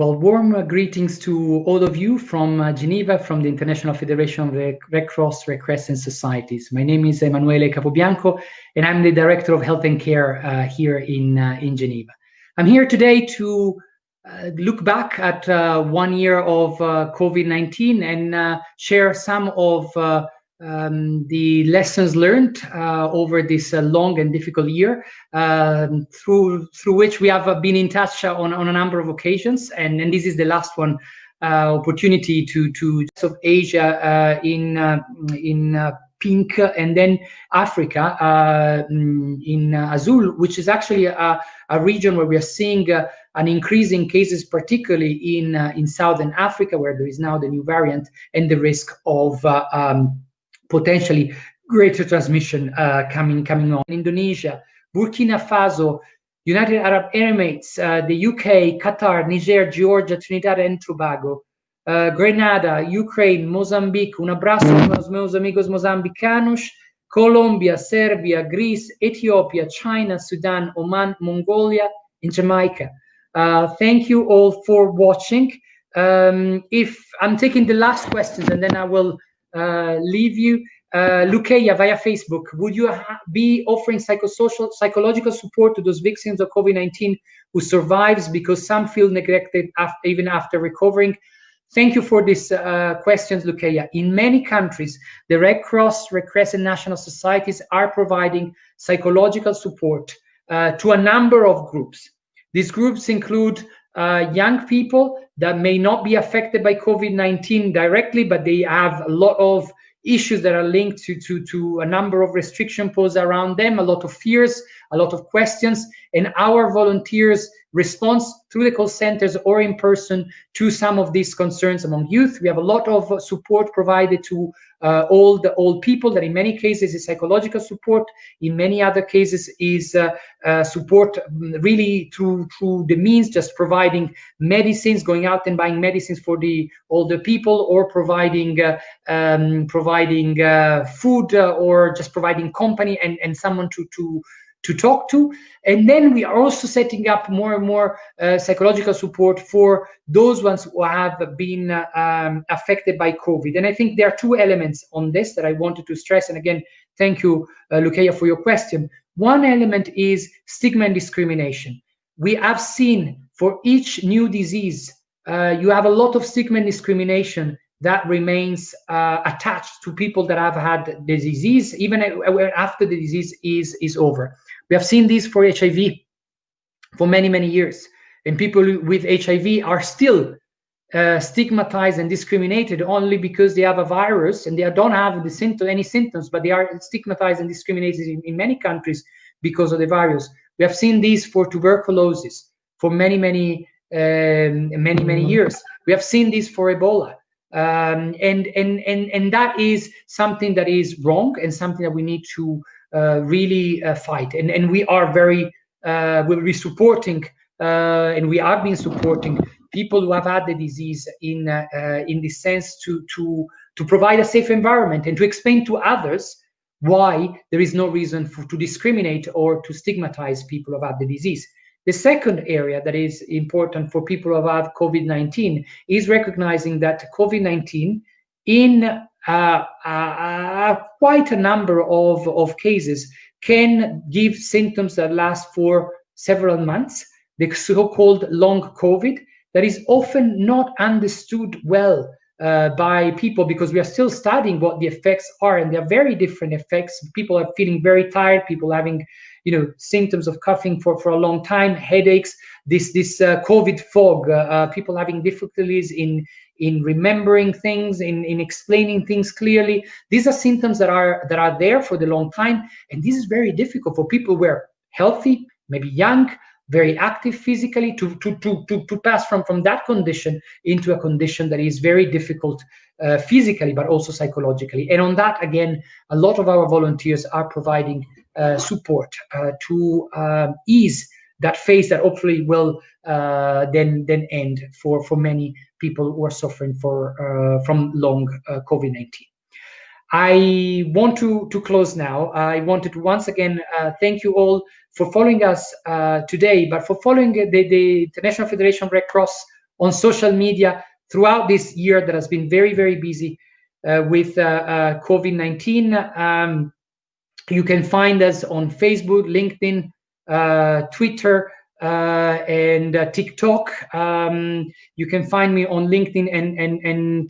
Well, warm greetings to all of you from Geneva, from the International Federation of Red Cross Red Crescent Societies. My name is Emanuele Capobianco, and I'm the Director of Health and Care here in Geneva. I'm here today to look back at 1 year of COVID-19 and share some of the lessons learned over this long and difficult year, through which we have been in touch on a number of occasions, and this is the last one opportunity to of Asia in pink, and then Africa in azul, which is actually a region where we are seeing an increase in cases, particularly in Southern Africa, where there is now the new variant and the risk of potentially greater transmission coming on. Indonesia, Burkina Faso, United Arab Emirates, the UK, Qatar, Niger, Georgia, Trinidad and Tobago, Grenada, Ukraine, Mozambique, un abraço aos meus amigos moçambicanos, Colombia, Serbia, Greece, Ethiopia, China, Sudan, Oman, Mongolia, and Jamaica. Thank you all for watching. If I'm taking the last questions and then I will leave you. Lukeja via Facebook, would you be offering psychological support to those victims of COVID-19 who survives, because some feel neglected even after recovering? Thank you for these questions, Lukeja. In many countries, the Red Cross, Red Crescent national societies are providing psychological support to a number of groups. These groups include young people that may not be affected by COVID-19 directly, but they have a lot of issues that are linked to a number of restrictions posed around them, a lot of fears, a lot of questions, and our volunteers respond through the call centers or in person to some of these concerns among youth. We have a lot of support provided to old people, that in many cases is psychological support, in many other cases is support really through the means, just providing medicines, going out and buying medicines for the older people, or providing food, or just providing company and someone to talk to. And then we are also setting up more and more psychological support for those ones who have been affected by COVID. And I think there are two elements on this that I wanted to stress. And again, thank you, Lukeja, for your question. One element is stigma and discrimination. We have seen for each new disease, you have a lot of stigma and discrimination that remains attached to people that have had the disease, even after the disease is over. We have seen this for HIV for many, many years. And people with HIV are still stigmatized and discriminated only because they have a virus and they don't have any symptoms, but they are stigmatized and discriminated in many countries because of the virus. We have seen this for tuberculosis for many years. We have seen this for Ebola. And that is something that is wrong and something that we need to really fight. And we are we'll be supporting and we have been supporting people who have had the disease in this sense to provide a safe environment and to explain to others why there is no reason to discriminate or to stigmatize people who have had the disease. The second area that is important for people who have COVID-19 is recognizing that COVID-19 in quite a number of cases can give symptoms that last for several months, the so-called long COVID, that is often not understood well by people, because we are still studying what the effects are, and there are very different effects. People are feeling very tired, people having symptoms of coughing for a long time, headaches, this COVID fog, people having difficulties in remembering things, in explaining things clearly. These are symptoms that are there for the long time, and this is very difficult for people who are healthy, maybe young, very active physically, to pass from that condition into a condition that is very difficult physically, but also psychologically. And on that, again, a lot of our volunteers are providing support to ease that phase that hopefully will then end for many people who are suffering from long COVID-19. I want to close now. I wanted to once again thank you all for following us today, but for following the International Federation of Red Cross on social media throughout this year that has been very, very busy with COVID-19. You can find us on Facebook, LinkedIn, Twitter, and TikTok. You can find me on LinkedIn and TikTok